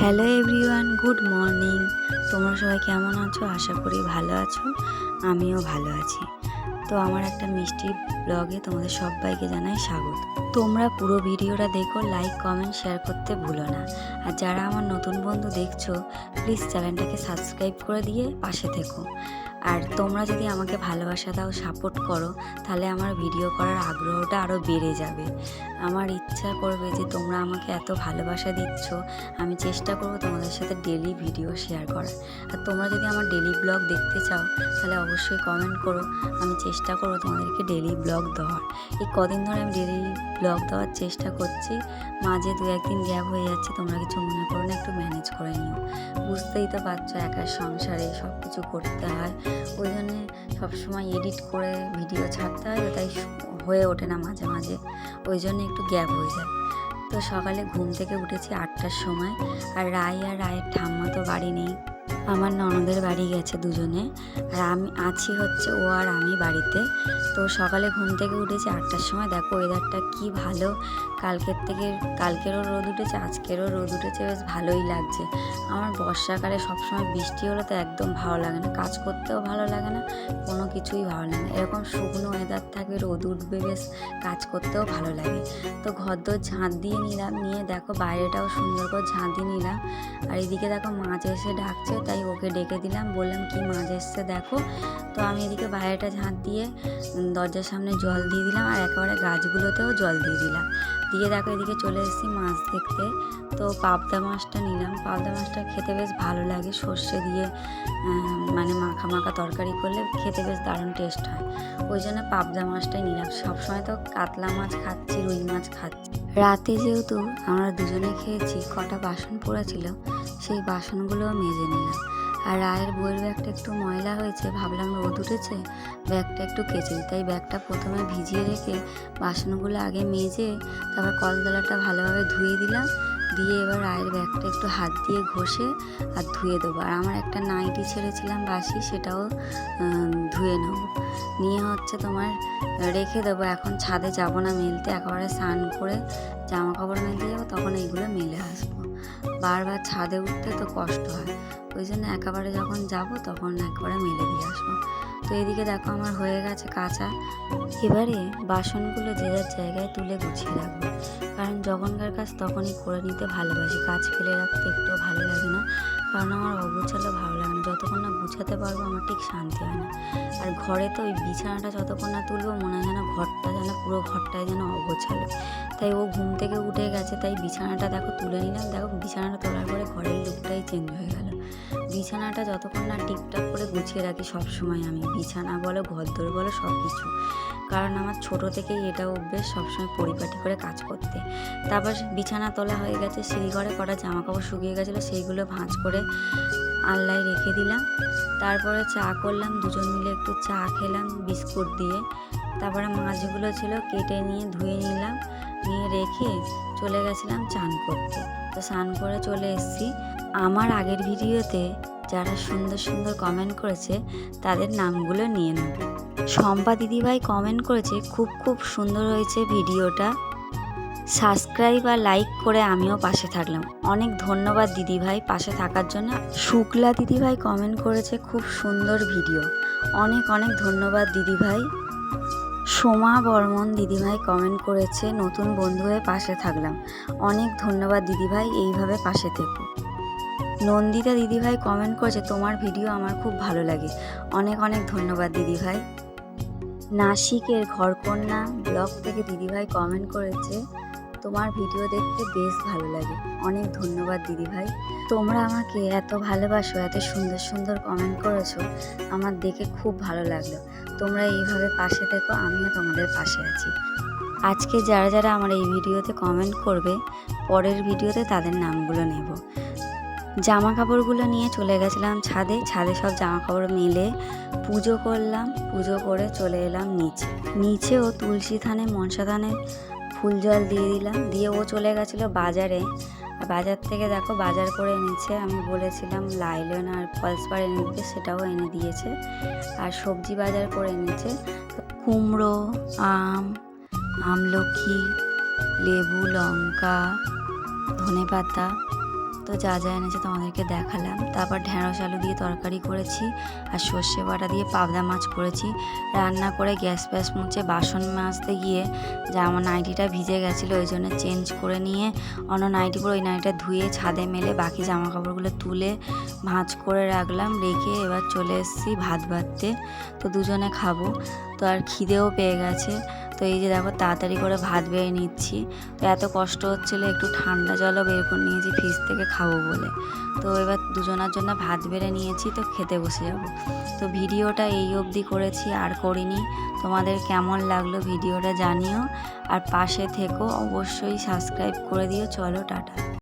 Hello everyone, good morning. তোমরা সবাই কেমন আছো? আশা করি ভালো আছো। আমিও ভালো আছি। তো আমার একটা মিষ্টি ব্লগে তোমাদের সবাইকে জানাই স্বাগত। তোমরা পুরো ভিডিওটা দেখো, লাইক কমেন্ট শেয়ার করতে ভুলো না। আর যারা আমার নতুন বন্ধু দেখছো, প্লিজ চ্যানেলটাকে সাবস্ক্রাইব করে দিয়ে পাশে থেকো। আর তোমরা যদি আমাকে ভালোবাসা দাও, সাপোর্ট করো, তাহলে আমার ভিডিও করার আগ্রহটা আরও বেড়ে যাবে। আমার ইচ্ছা করবে যে তোমরা আমাকে এত ভালোবাসা দিচ্ছ, আমি চেষ্টা করবো তোমাদের সাথে ডেলি ভিডিও শেয়ার করার। আর তোমরা যদি আমার ডেলি ব্লগ দেখতে চাও, তাহলে অবশ্যই কমেন্ট করো। আমি চেষ্টা করবো তোমাদেরকে ডেলি ব্লগ দেওয়ার। এই কদিন ধরে আমি ডেলি ব্লগ দেওয়ার চেষ্টা করছি, মাঝে দু একদিন গ্যাপ হয়ে যাচ্ছে। তোমরা কিছু মনে করো না, একটু ম্যানেজ করে নিও। বুঝতেই তো পারছো, একার সংসারে সব কিছু করতে হয়, ওই জন্যে সবসময় এডিট করে ভিডিও ছাড়তে হয়, তাই হয়ে ওঠে না মাঝে মাঝে, ওই জন্য একটু গ্যাপ হয়ে যায়। তো সকালে ঘুম থেকে উঠেছি 8টার সময়। আর রায়ের ঠাম্মা তো বাড়ি নেই, আমার ননদের বাড়ি গেছে দুজনে। আর আমি আছি হচ্ছে ও আর আমি বাড়িতে। তো সকালে ঘুম থেকে উঠেছি 8টার সময়। দেখো ওয়েদারটা কি ভালো, কালকেরও রোদ উঠেছে, আজকেরও রোদ উঠেছে, বেশ ভালোই লাগছে। আমার বর্ষাকালে সবসময় বৃষ্টি হলে তো একদম ভালো লাগে না, কাজ করতেও ভালো লাগে না, কোনো কিছুই ভালো লাগে না। এরকম শুকনো ওয়েদার থাকবে, রোদ উঠবে, বেশ কাজ করতেও ভালো লাগে। তো ঘরদোর ঝাঁট দিয়ে নিলাম, নিয়ে দেখো বাইরেটাও সুন্দর করে ঝাঁট দিয়ে নিলাম। আর এদিকে দেখো মাছ এসে ডাকছে, তাই ওকে ডেকে দিলাম, বললাম কি মাছ এসছে দেখো। তো আমি এদিকে বাইরেটা ঝাঁট দিয়ে দরজার সামনে জল দিয়ে দিলাম, আর একেবারে গাছগুলোতেও জল দিয়ে দিলাম। দিয়ে দেখো এদিকে চলে এসেছি মাছ দেখতে। তো পাবদা মাছটা নিলাম। পাবদা মাছটা খেতে বেশ ভালো লাগে, সর্ষে দিয়ে মানে মাখা মাখা তরকারি করলে খেতে বেশ দারুণ টেস্ট হয়। ওই জন্য পাবদা মাছটাই নিলাম। সবসময় তো কাতলা মাছ খাচ্ছি, রুই মাছ খাচ্ছি। রাতে যেহেতু আমরা দুজনে খেয়েছি, কটা বাসন পড়েছিল, সেই বাসনগুলোও মেজে নিলাম। আর রায়ের বইয়ের ব্যাগটা একটু ময়লা হয়েছে, ভাবলাম রোদ উঠেছে, ব্যাগটা একটু কেচে দিই। তাই ব্যাগটা প্রথমে ভিজিয়ে রেখে বাসনগুলো আগে মেজে তারপর কলতলাটা ভালোভাবে ধুয়ে দিলাম। দিয়ে এবার রায়ের ব্যাগটা একটু হাত দিয়ে ঘষে আর ধুয়ে দেবো। আর আমার একটা নাইটি ছেড়েছিলাম বাসি, সেটাও ধুয়ে নেব। নিয়ে হচ্ছে তোমার রেখে দেবো। এখন ছাদে যাব না মেলতে, একেবারে স্নান করে জামা কাপড় মেলতে যাবো, তখন এইগুলো মেলে আসবো। বারবার ছাদে উঠতে তো কষ্ট হয়, ওই জন্য একেবারে যখন যাব তখন একবারে মেলে দিয়ে আসবো। তো এদিকে দেখো আমার হয়ে গেছে কাচা। এবারে বাসনগুলো যে যার জায়গায় তুলে গুছিয়ে রাখবো, কারণ যখনকার কাজ তখনই করে নিতে ভালোবাসি। কাজ ফেলে রাখতে একটুও ভালো লাগে না, কারণ আমার অগুছালো ভালো লাগে না। যতক্ষণ না গুছাতে পারবো আমার ঠিক শান্তি হয় না। আর ঘরে তো ওই বিছানাটা যতক্ষণ না তুলবো, মনে হয় যেন ঘরটা যেন পুরো ঘরটাই যেন অগোছালো। তাই ও ঘুম থেকে উঠে গেছে, তাই বিছানাটা দেখো তুলে নিলাম। দেখো বিছানাটা তোলার পরে ঘরের লুকটাই চেঞ্জ হয়ে গেল। বিছানাটা যতক্ষণ না টিপটাপ করে গুছিয়ে রাখি সবসময়, আমি বিছানা বলো ঘরদোর বলো সব কিছু, কারণ আমার ছোটো থেকেই এটা অভ্যেস সবসময় পরিপাটি করে কাজ করতে। তারপর বিছানা তোলা হয়ে গেছে, সিঁড়িঘরে কটা জামা কাপড় শুকিয়ে গেছিলো, সেইগুলো ভাঁজ করে আলনায় রেখে দিলাম। তারপরে চা করলাম, দুজন মিলে একটু চা খেলাম বিস্কুট দিয়ে। তারপরে মাছগুলো ছিল কেটে নিয়ে ধুয়ে নিলাম, নিয়ে রেখে চলে গেছিলাম চান করতে। তো স্নান করে চলে এসেছি। আমার আগের ভিডিওতে যারা সুন্দর সুন্দর কমেন্ট করেছে তাদের নামগুলো নিয়ে নেব। শম্পা দিদিভাই কমেন্ট করেছে, খুব সুন্দর হয়েছে ভিডিওটা, সাবস্ক্রাইব আর লাইক করে আমিও পাশে থাকলাম। অনেক ধন্যবাদ দিদিভাই পাশে থাকার জন্য। শুক্লা দিদিভাই কমেন্ট করেছে, খুব সুন্দর ভিডিও, অনেক ধন্যবাদ দিদিভাই। সোমা বর্মন দিদিভাই কমেন্ট করেছে, নতুন বন্ধু হয়ে পাশে থাকলাম, অনেক ধন্যবাদ দিদিভাই, এইভাবে পাশে থেকো। নন্দিতা দিদিভাই কমেন্ট করেছে, তোমার ভিডিও আমার খুব ভালো লাগে, অনেক ধন্যবাদ দিদিভাই। নাসিকের ঘরকন্যা ব্লগ থেকে দিদিভাই কমেন্ট করেছে, তোমার ভিডিও দেখতে বেশ ভালো লাগে, অনেক ধন্যবাদ দিদিভাই। তোমরা আমাকে এত ভালোবাসো, এত সুন্দর সুন্দর কমেন্ট করেছো, আমার দেখে খুব ভালো লাগলো। তোমরা এইভাবে পাশে থেকো, আমিও তোমাদের পাশে আছি। আজকে যারা আমার এই ভিডিওতে কমেন্ট করবে, পরের ভিডিওতে তাদের নামগুলো নেব। জামা কাপড়গুলো নিয়ে চলে গেছিলাম ছাদে সব জামা কাপড় মেলে পুজো করলাম। পুজো করে চলে এলাম নিচেও তুলসী থানে মনসা থানে ফুল জল দিয়ে দিলাম। দিয়ে ও চলে গেছিলো বাজারে, বাজার থেকে দেখো বাজার করে এনেছে। আমি বলেছিলাম লাইলন আর ফলসপার এনে দিতে, সেটাও এনে দিয়েছে। আর সবজি বাজার করে এনেছে, কুমড়ো, আমলকি, লেবু, লঙ্কা, ধনেপাতা, তো যা যা এনেছে তোমাদেরকে দেখালাম। তারপর ঢ্যাঁড়স আলু দিয়ে তরকারি করেছি আর সর্ষে বাটা দিয়ে পাবদা মাছ করেছি। রান্না করে গ্যাস ফ্যাস মুছে বাসন মাজতে গিয়ে যা আমার নাইটিটা ভিজে গেছিলো, ওই জন্য চেঞ্জ করে নিয়ে অন্য নাইটি পরে ওই নাইটিটা ধুয়ে ছাদে মেলে বাকি জামা কাপড়গুলো তুলে ভাঁজ করে রাখলাম। রেখে এবার চলে এসেছি ভাত বাড়তে। তো দুজনে খাবো, তো আর খিদেও পেয়ে গেছে। তো এই যে দেখো তাড়াতাড়ি করে ভাত বেড়ে নিচ্ছি। তো এত কষ্ট হচ্ছিলো, একটু ঠান্ডা জলও বের করে নিয়েছি ফ্রিজ থেকে খাবো বলে। তো এবার দুজনার জন্য ভাত বেড়ে নিয়েছি, তো খেতে বসে যাব। তো ভিডিওটা এই অবধি করেছি, আর করিনি। তোমাদের কেমন লাগলো ভিডিওটা জানিও, আর পাশে থেকো, অবশ্যই সাবস্ক্রাইব করে দিও। চলো টাটা।